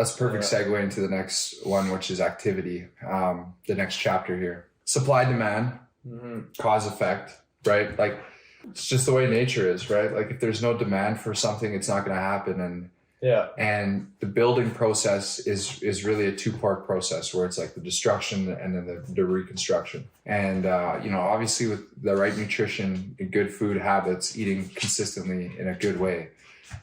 That's a perfect segue into the next one, which is activity. The next chapter here. Supply, demand, cause, effect, right? Like, it's just the way nature is, right? Like, if there's no demand for something, it's not going to happen. And the building process is really a two-part process where it's like the destruction and then the reconstruction. And, obviously with the right nutrition and good food habits, eating consistently in a good way,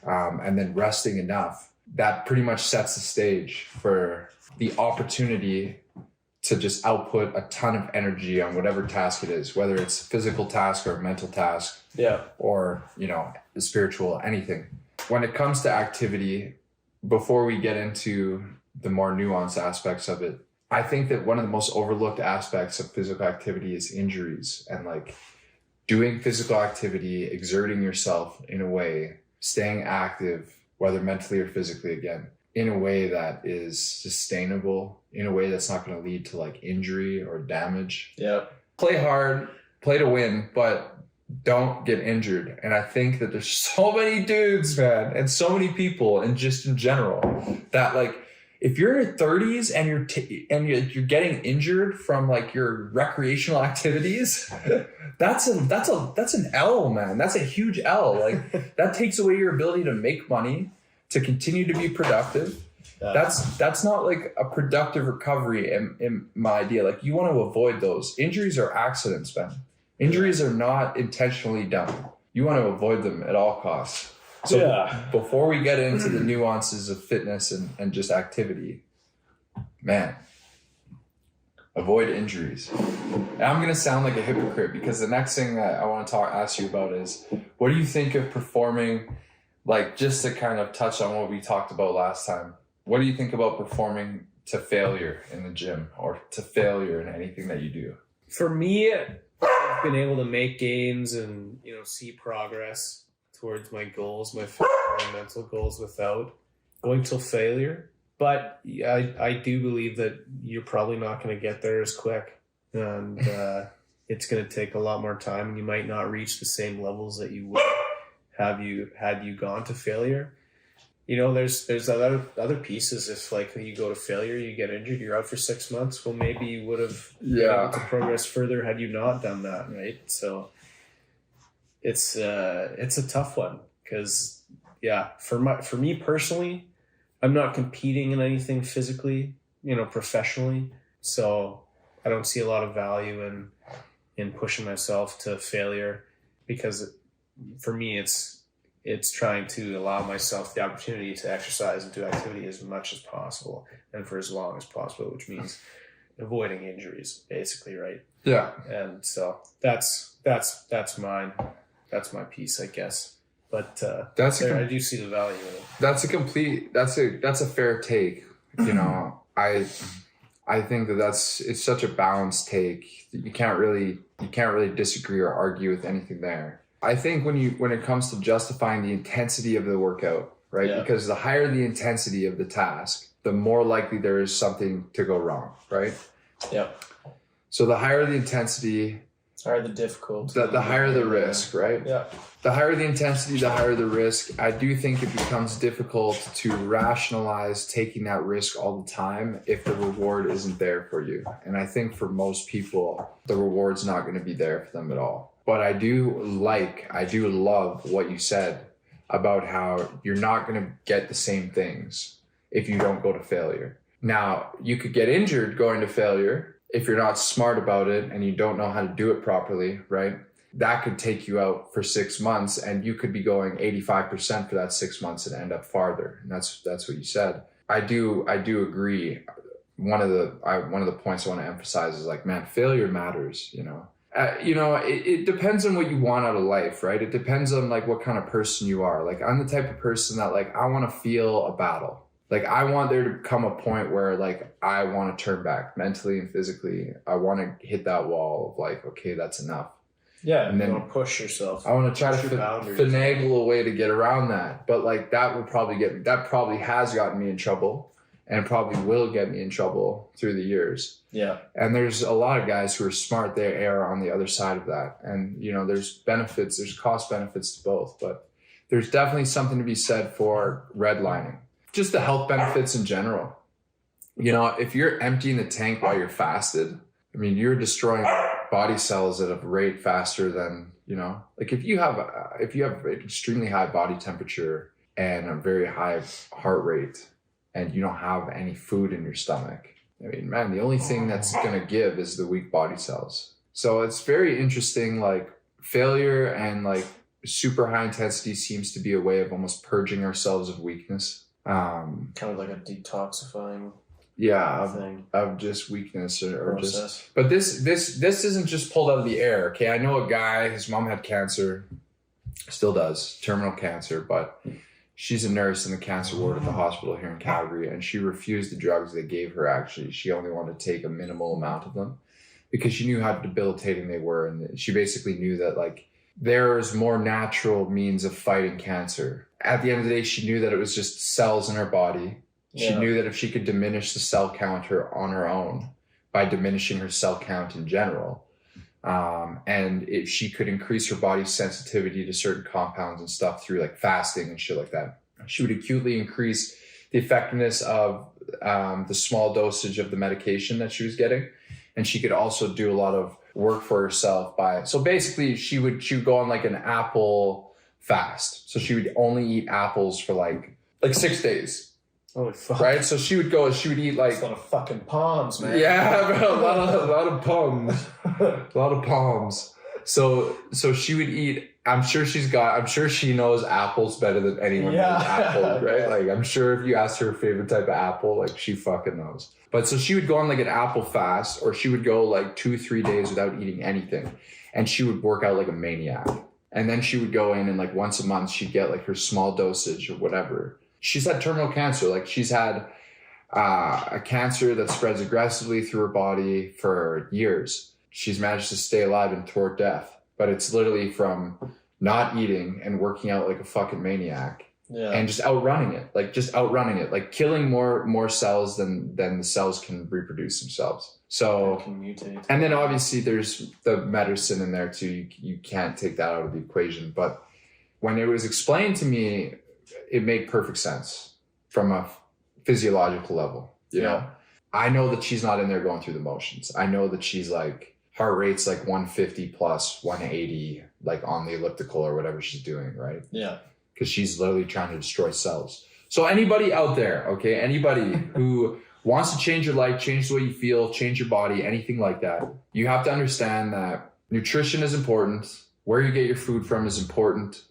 and then resting enough, that pretty much sets the stage for the opportunity to just output a ton of energy on whatever task it is, whether it's a physical task or a mental task, or, spiritual, anything. When it comes to activity, before we get into the more nuanced aspects of it, I think that one of the most overlooked aspects of physical activity is injuries, and like doing physical activity, exerting yourself in a way, staying active, whether mentally or physically, again, in a way that is sustainable, in a way that's not going to lead to like injury or damage. Play hard, play to win, but don't get injured. And I think that there's so many dudes, man, and so many people, and just in general, that like, if you're in your 30s and you're getting injured from like your recreational activities, that's an L, man. That's a huge L. Like, that takes away your ability to make money, to continue to be productive. That's not like a productive recovery in my idea. Like, you want to avoid those. Injuries are accidents, man. Injuries are not intentionally done. You want to avoid them at all costs. So before we get into the nuances of fitness and just activity, man, avoid injuries. And I'm going to sound like a hypocrite, because the next thing that I want to ask you about is, what do you think of performing, like, just to kind of touch on what we talked about last time, what do you think about performing to failure in the gym, or to failure in anything that you do? For me, I've been able to make gains and, see progress towards my goals, my physical and mental goals, without going till failure. But I do believe that you're probably not going to get there as quick, and it's going to take a lot more time, and you might not reach the same levels that you would had you gone to failure. There's other pieces. If like you go to failure, you get injured, you're out for 6 months. Well, maybe you would have been able to progress further had you not done that, right? So it's a tough one, because for me personally, I'm not competing in anything physically, professionally. So I don't see a lot of value in pushing myself to failure, because for me it's trying to allow myself the opportunity to exercise and do activity as much as possible and for as long as possible, which means avoiding injuries, basically, right? Yeah. And so that's mine. That's my piece, I guess. But I do see the value in it. That's a fair take. I think it's such a balanced take that you can't really disagree or argue with anything there. I think when it comes to justifying the intensity of the workout, right? Yeah. Because the higher the intensity of the task, the more likely there is something to go wrong, right? Yeah. So the higher the intensity, the difficulty, the higher the risk, right? Yeah. The higher the intensity, the higher the risk. I do think it becomes difficult to rationalize taking that risk all the time if the reward isn't there for you. And I think for most people, the reward's not going to be there for them at all. But I do love what you said about how you're not going to get the same things if you don't go to failure. Now, you could get injured going to failure if you're not smart about it and you don't know how to do it properly, right? That could take you out for 6 months, and you could be going 85% for that 6 months and end up farther. And that's what you said. I do agree. One of the points I want to emphasize is like, man, failure matters, it depends on what you want out of life, right? It depends on like what kind of person you are. Like, I'm the type of person that like, I want to feel a battle. Like, I want there to come a point where like, I want to turn back mentally and physically. I want to hit that wall of like, okay, that's enough. Yeah, and then you want to push yourself. I want to try to finagle a way to get around that. But like, that probably has gotten me in trouble, and probably will get me in trouble through the years. Yeah. And there's a lot of guys who are smart. They err on the other side of that. And, there's cost benefits to both. But there's definitely something to be said for redlining, just the health benefits in general. You know, if you're emptying the tank while you're fasted, I mean, you're destroying body cells at a rate faster than, you know, like if you have an extremely high body temperature and a very high heart rate and you don't have any food in your stomach, I mean, man, the only thing that's going to give is the weak body cells. So it's very interesting, like failure and like super high intensity seems to be a way of almost purging ourselves of weakness. Kind of like a detoxifying thing. Of just weakness or just, but this isn't just pulled out of the air. Okay. I know a guy, his mom had cancer, still does, terminal cancer, but she's a nurse in the cancer ward at the hospital here in Calgary, and she refused the drugs they gave her. Actually, she only wanted to take a minimal amount of them because she knew how debilitating they were. And she basically knew that like there's more natural means of fighting cancer. At the end of the day, she knew that it was just cells in her body. She knew that if she could diminish the cell count on her own by diminishing her cell count in general, and if she could increase her body's sensitivity to certain compounds and stuff through like fasting and shit like that, she would acutely increase the effectiveness of the small dosage of the medication that she was getting. And she could also do a lot of work for herself so basically she would go on like an apple fast. So she would only eat apples for like 6 days. Holy fuck. Right? So she would eat like a lot of fucking palms, man. Yeah, bro, a lot of palms. A lot of palms. So she would eat, I'm sure she knows apples better than anyone knows apples, right? Like I'm sure if you asked her favorite type of apple, like she fucking knows. But so she would go on like an apple fast, or she would go like 2-3 days without eating anything. And she would work out like a maniac. And then she would go in and like once a month she'd get like her small dosage or whatever. She's had terminal cancer. Like she's had a cancer that spreads aggressively through her body for years. She's managed to stay alive and thwart death, but it's literally from not eating and working out like a fucking maniac and just outrunning it, like killing more cells than the cells can reproduce themselves. So, and then obviously there's the medicine in there too. You can't take that out of the equation. But when it was explained to me, it made perfect sense from a physiological level. You know, I know that she's not in there going through the motions. I know that she's like heart rate's like 150 plus 180, like on the elliptical or whatever she's doing. Right. Yeah. Because she's literally trying to destroy cells. So anybody out there, okay, anybody who wants to change your life, change the way you feel, change your body, anything like that, you have to understand that nutrition is important. Where you get your food from is important.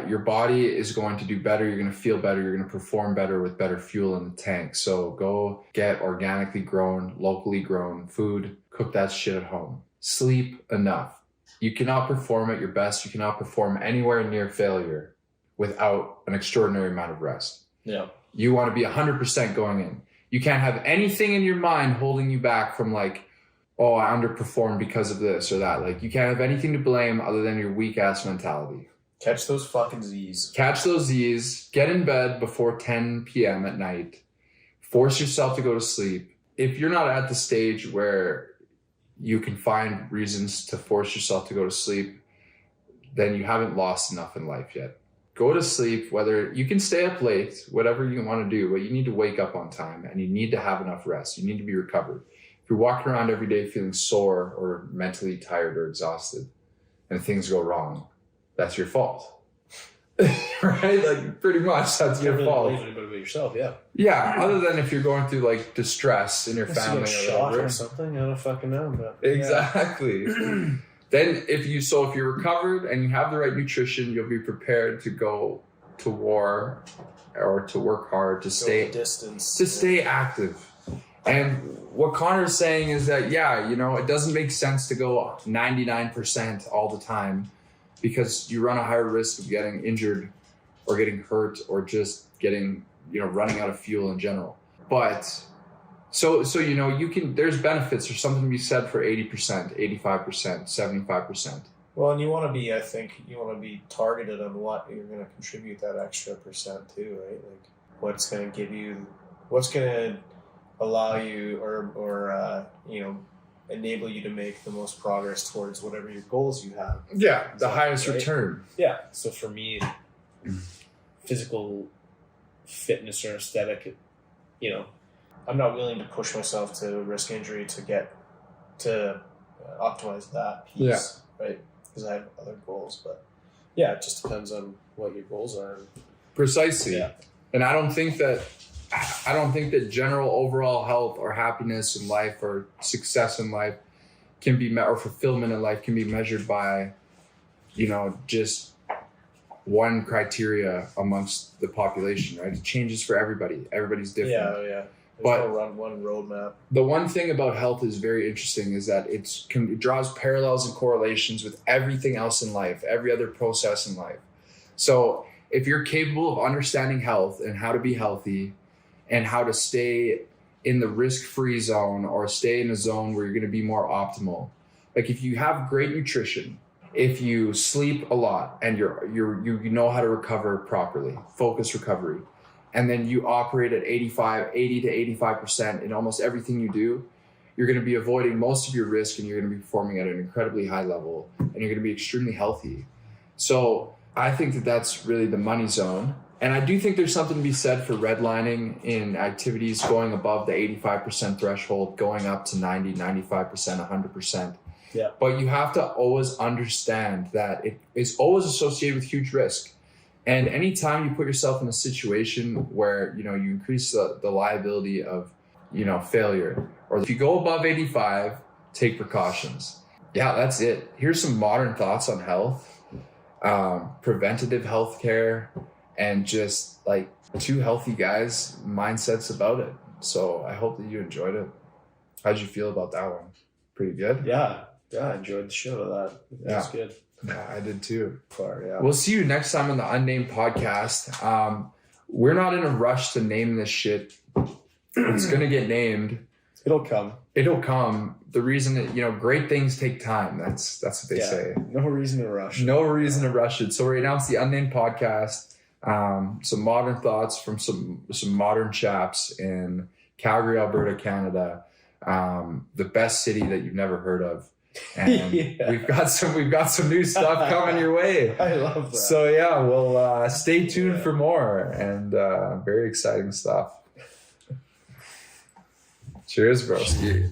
Your body is going to do better. You're going to feel better. You're going to perform better with better fuel in the tank. So go get organically grown, locally grown food. Cook that shit at home. Sleep enough. You cannot perform at your best. You cannot perform anywhere near failure without an extraordinary amount of rest. Yeah. You want to be 100% going in. You can't have anything in your mind holding you back from like, oh, I underperformed because of this or that. Like you can't have anything to blame other than your weak ass mentality. Catch those fucking Z's. Catch those Z's. Get in bed before 10 p.m. at night. Force yourself to go to sleep. If you're not at the stage where you can find reasons to force yourself to go to sleep, then you haven't lost enough in life yet. Go to sleep, whether you can stay up late, whatever you want to do, but you need to wake up on time and you need to have enough rest. You need to be recovered. If you're walking around every day feeling sore or mentally tired or exhausted and things go wrong, that's your fault. Right? Like pretty much that's your fault. But yourself, yeah. Yeah, other than if you're going through like distress in your family or something, I don't fucking know. But exactly. Then if you're recovered and you have the right nutrition, you'll be prepared to go to war or to work hard, to stay active. And what Connor's saying is that, it doesn't make sense to go 99% all the time because you run a higher risk of getting injured or getting hurt or just getting, running out of fuel in general. But So there's benefits. There's something to be said for 80%, 85%, 75%. Well, and you want to be targeted on what you're going to contribute that extra percent to, right? Like what's going to allow you or enable you to make the most progress towards whatever your goals you have. Yeah, the highest return. Yeah. So for me, physical fitness or aesthetic, you know, I'm not willing to push myself to risk injury to optimize that piece, right? Because I have other goals, but yeah, it just depends on what your goals are. Precisely. Yeah. And I don't think that general overall health or happiness in life or success in life can be or fulfillment in life can be measured by, just one criteria amongst the population, right? It changes for everybody. Everybody's different. Yeah. But one roadmap. The one thing about health is very interesting is that it draws parallels and correlations with everything else in life, every other process in life. So if you're capable of understanding health and how to be healthy and how to stay in the risk-free zone or stay in a zone where you're going to be more optimal, like if you have great nutrition, if you sleep a lot and you know how to recover properly, focus recovery, and then you operate at 80 to 85% in almost everything you do, you're going to be avoiding most of your risk and you're going to be performing at an incredibly high level and you're going to be extremely healthy. So I think that that's really the money zone. And I do think there's something to be said for redlining in activities going above the 85% threshold, going up to 90, 95%, 100%. Yeah. But you have to always understand that it is always associated with huge risk. And anytime you put yourself in a situation where, you increase the liability of, failure, or if you go above 85, take precautions. Yeah, that's it. Here's some modern thoughts on health, preventative healthcare, and just like two healthy guys' mindsets about it. So I hope that you enjoyed it. How'd you feel about that one? Pretty good? Yeah, I enjoyed the show of that. It was good. Yeah, I did too. Yeah. We'll see you next time on the Unnamed podcast. We're not in a rush to name this shit. It's going to get named. It'll come. The reason that, great things take time. That's what they say. No reason to rush. No reason to rush it. So right now it's the Unnamed podcast. Some modern thoughts from some modern chaps in Calgary, Alberta, Canada. The best city that you've never heard of. And we've got some new stuff coming your way. I love that. So yeah, we'll stay tuned for more and very exciting stuff. Cheers, broski.